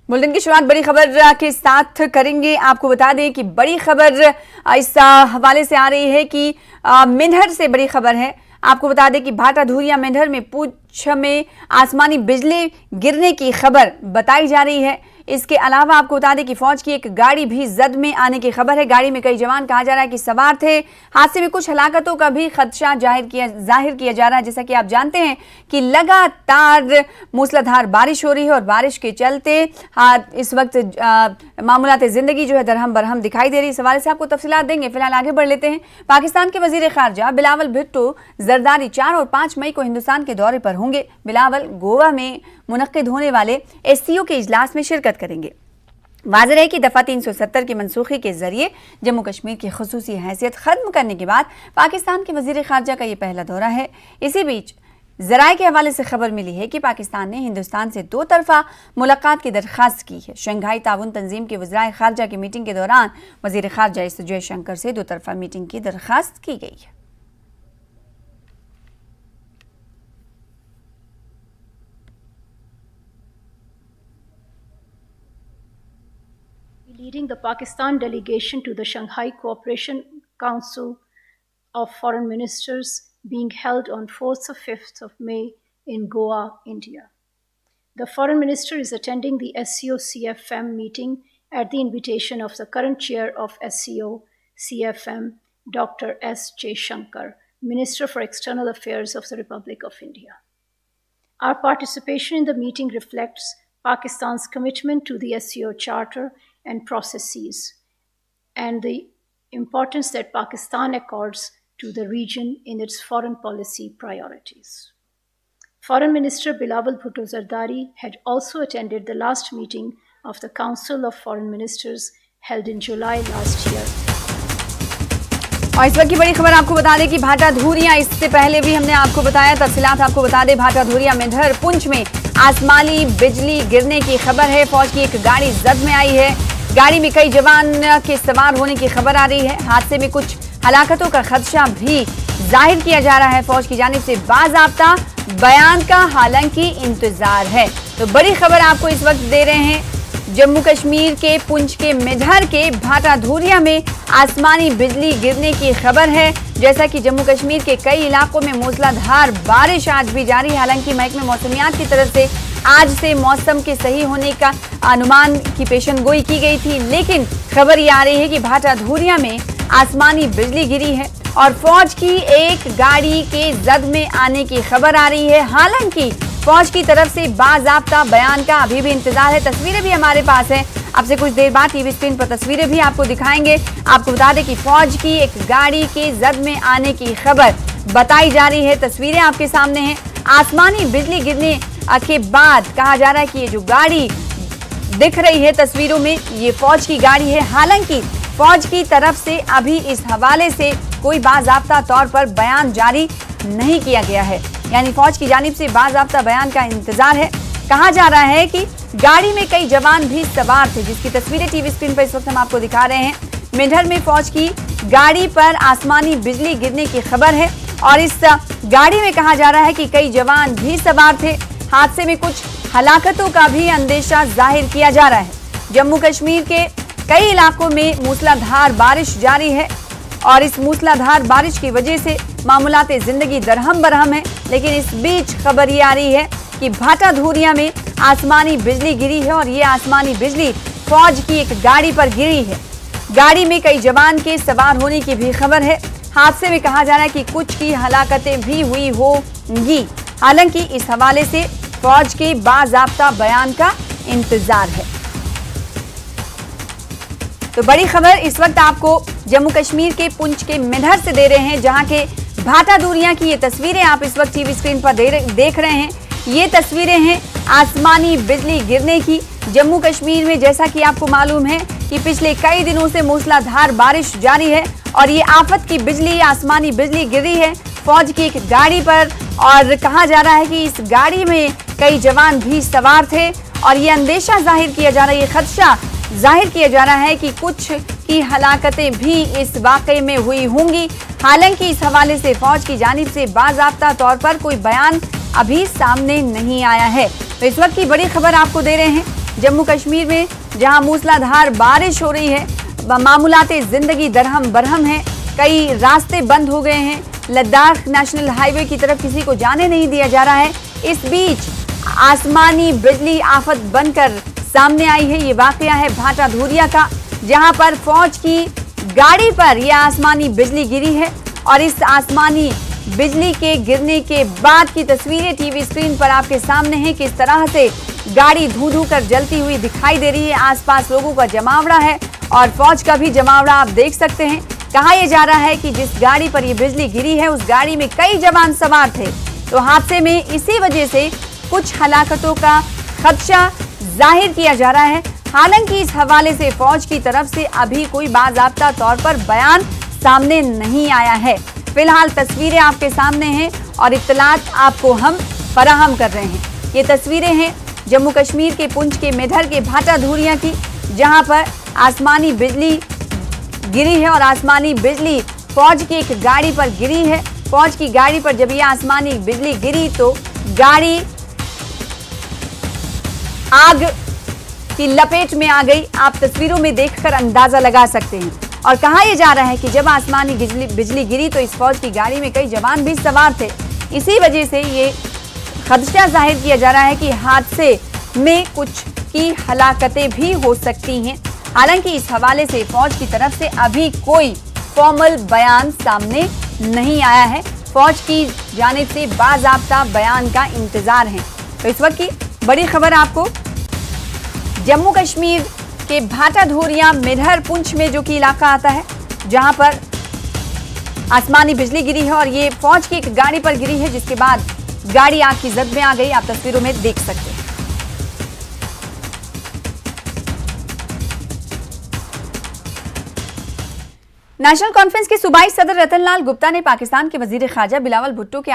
Bulletin की शुरुआत बड़ी खबर के साथ करेंगे। आपको बता दें कि बड़ी खबर इस हवाले से आ रही है कि मेंढर से बड़ी खबर है। आपको बता दें कि भाटा धुरिया मेंढर में पूंछ में आसमानी बिजली गिरने की खबर बताई जा रही है। इसके अलावा आपको बता दें कि फौज की एक गाड़ी भी जद में आने की खबर है। गाड़ी में कई जवान कहा जा रहा है कि सवार थे। हादसे में कुछ हलाकतों का भी खदशा जाहिर किया जा रहा है। जैसा कि आप जानते हैं कि लगातार मूसलाधार बारिश हो रही है और बारिश के चलते इस वक्त मामूलात जिंदगी जो है दरहम बरहम दिखाई दे रही है। इस हवाले से आपको तफसीलात देंगे। फिलहाल आगे बढ़ लेते हैं। पाकिस्तान के वजीर खारजा बिलावल भुट्टो जरदारी 4 और 5 मई को हिंदुस्तान के दौरे पर होंगे। बिलावल गोवा में मुनक्किद होने वाले SCO के इजलास में शिरकत करेंगे। वाज़ेह है कि दफ़ा 370 की मनसूखी के जरिए जम्मू कश्मीर की खुसूसी हैसियत खत्म करने के बाद पाकिस्तान के वजीर खारजा का यह पहला दौरा है। इसी बीच ज़राए के हवाले से खबर मिली है कि पाकिस्तान ने हिंदुस्तान से 2 तरफा मुलाकात की दरख्वास्त की है। शंघाई ताउन तंजीम के वज़राए खारजा की मीटिंग के दौरान वजीर खारजा एस जयशंकर से 2 तरफा मीटिंग की दरख्वास्त की गई है। Leading the Pakistan delegation to the Shanghai Cooperation Council of Foreign Ministers being held on 4th of 5th of May in Goa, India. The Foreign Minister is attending the SCO-CFM meeting at the invitation of the current chair of SCO-CFM, Dr. S. Jaishankar, Minister for External Affairs of the Republic of India. Our participation in the meeting reflects Pakistan's commitment to the SCO Charter and processes, and the importance that Pakistan accords to the region in its foreign policy priorities. Foreign Minister Bilawal Bhutto Zardari had also attended the last meeting of the Council of Foreign Ministers held in July last year. और इस वक्त की बड़ी खबर आपको बता दें कि भाटा धुरिया, इससे पहले भी हमने आपको बताया, तफसीलात आपको बता दें। भाटा धुरिया मेंढर पुंछ में आसमानी बिजली गिरने की खबर है। फौज की एक गाड़ी जद में आई है। गाड़ी में कई जवान के सवार होने की खबर आ रही है। हादसे में कुछ हलाकतों का खदशा भी जाहिर किया जा रहा है। फौज की जानिब से बाज़ाब्ता बयान का हालांकि इंतजार है। तो बड़ी खबर आपको इस वक्त दे रहे हैं। जम्मू कश्मीर के पुंछ के मेंढर के भाटा धुरिया में आसमानी बिजली गिरने की खबर है। जैसा कि जम्मू कश्मीर के कई इलाकों में मूसलाधार बारिश आज भी जारी है। हालांकि महकमे मौसमियात की तरफ से आज से मौसम के सही होने का अनुमान की पेशनगोई की गई थी, लेकिन खबर ये आ रही है कि भाटा धुरिया में आसमानी बिजली गिरी है और फौज की एक गाड़ी के जद में आने की खबर आ रही है। हालांकि फौज की तरफ से बाज़ाब्ता बयान का अभी भी इंतजार है। तस्वीरें भी हमारे पास हैं। आपसे कुछ देर बाद टीवी स्क्रीन पर तस्वीरें भी आपको दिखाएंगे। आपको बता दें कि फौज की एक गाड़ी के जद में आने की खबर बताई जा रही है। तस्वीरें आपके सामने हैं। आसमानी बिजली गिरने के बाद कहा जा रहा है कि ये जो गाड़ी दिख रही है तस्वीरों में, ये फौज की गाड़ी है। हालांकि फौज की तरफ से अभी इस हवाले से कोई बाज़ाब्ता तौर पर बयान जारी नहीं किया गया है, यानी फौज की जानिब से बाज़ाब्ता बयान का इंतजार है। कहा जा रहा है कि गाड़ी में कई जवान भी सवार थे, जिसकी तस्वीरें टीवी स्क्रीन पर इस वक्त हम आपको दिखा रहे हैं। मेंढर में फौज की गाड़ी पर आसमानी बिजली गिरने की खबर है और इस गाड़ी में कहा जा रहा है कि कई जवान भी सवार थे। हादसे में कुछ हलाकतों का भी अंदेशा जाहिर किया जा रहा है। जम्मू कश्मीर के कई इलाकों में मूसलाधार बारिश जारी है और इस मूसलाधार बारिश की वजह से मामूलात जिंदगी दरहम बरहम है। लेकिन इस बीच खबर ये आ रही है कि भाटा धुरिया में आसमानी बिजली गिरी है और ये आसमानी बिजली फौज की एक गाड़ी पर गिरी है। गाड़ी में कई जवान के सवार होने की भी खबर है। हादसे में कहा जा रहा है कि कुछ की हलाकतें भी हुई होंगी। हालांकि इस हवाले से फौज के बाज़ाब्ता बयान का इंतजार है। तो बड़ी खबर इस वक्त आपको जम्मू कश्मीर के पुंछ के मेंढर से दे रहे हैं, जहां के भाटा धुरिया की ये तस्वीरें आप इस वक्त टीवी स्क्रीन पर देख रहे हैं। ये तस्वीरें हैं आसमानी बिजली गिरने की। जम्मू कश्मीर में जैसा कि आपको मालूम है कि पिछले कई दिनों से मूसलाधार बारिश जारी है और ये आफत की बिजली, आसमानी बिजली गिरी है फौज की एक गाड़ी पर। और कहा जा रहा है कि इस गाड़ी में कई जवान भी सवार थे और ये अंदेशा जाहिर किया जा रहा है, ये खदशा जाहिर किया जा रहा है कि कुछ की हलाकतें भी इस वाकये में हुई होंगी। हालांकि इस हवाले से फौज की जानिब से बाज़ाब्ता तौर पर कोई बयान अभी सामने नहीं आया है। तो इस वक्त की बड़ी खबर आपको दे रहे हैं जम्मू कश्मीर में जहां मूसलाधार बारिश हो रही है, मामूलाते जिंदगी दरहम बरहम है, कई रास्ते बंद हो गए हैं, लद्दाख नेशनल हाईवे की तरफ किसी को जाने नहीं दिया जा रहा है। इस बीच आसमानी बिजली आफत बनकर सामने आई है। ये वाकया है भाटा धूरिया का, जहां पर फौज की गाड़ी पर यह आसमानी बिजली गिरी है और इस आसमानी बिजली के गिरने के बाद की तस्वीरें टीवी स्क्रीन पर आपके सामने हैं। किस तरह से गाड़ी धू धू कर जलती हुई दिखाई दे रही है। आसपास लोगों का जमावड़ा है और फौज का भी जमावड़ा आप देख सकते हैं। कहा यह जा रहा है कि जिस गाड़ी पर यह बिजली गिरी है उस गाड़ी में कई जवान सवार थे, तो हादसे में इसी वजह से कुछ हलाकतों का खदशा जाहिर किया जा रहा है। हालांकि इस हवाले से फौज की तरफ से अभी कोई बाज़ाब्ता तौर पर बयान सामने नहीं आया है। फिलहाल तस्वीरें आपके सामने हैं और इत्तलात आपको हम फराहम कर रहे हैं। ये तस्वीरें हैं जम्मू कश्मीर के पुंछ के मेधर के भाटा धूरिया की, जहां पर आसमानी बिजली गिरी है और आसमानी बिजली फौज की एक गाड़ी पर गिरी है। फौज की गाड़ी पर जब यह आसमानी बिजली गिरी तो गाड़ी आग की लपेट में आ गई। आप तस्वीरों में देखकर अंदाजा लगा सकते हैं। और कहा यह जा रहा है कि जब आसमानी बिजली गिरी तो इस फौज की गाड़ी में कई जवान भी सवार थे। इसी वजह से ये खदशा जाहिर किया जा रहा है कि हादसे में कुछ की हलाकतें भी हो सकती हैं। हालांकि इस हवाले से फौज की तरफ से अभी कोई फॉर्मल बयान सामने नहीं आया है। फौज की जानिब से बाज़ाब्ता बयान का इंतजार है। तो इस वक्त की बड़ी खबर आपको जम्मू कश्मीर के भाटा धूरिया मेधर पुंछ में जो कि इलाका आता है, जहां पर आसमानी बिजली गिरी है और ये फौज की एक गाड़ी पर गिरी है, जिसके बाद गाड़ी आग की जद में आ गई। आप तस्वीरों में देख सकते हैं। नेशनल कॉन्फ्रेंस के सूबाई सदर रतन लाल गुप्ता ने पाकिस्तान के वजीर खारजा बिलावल भुट्टो के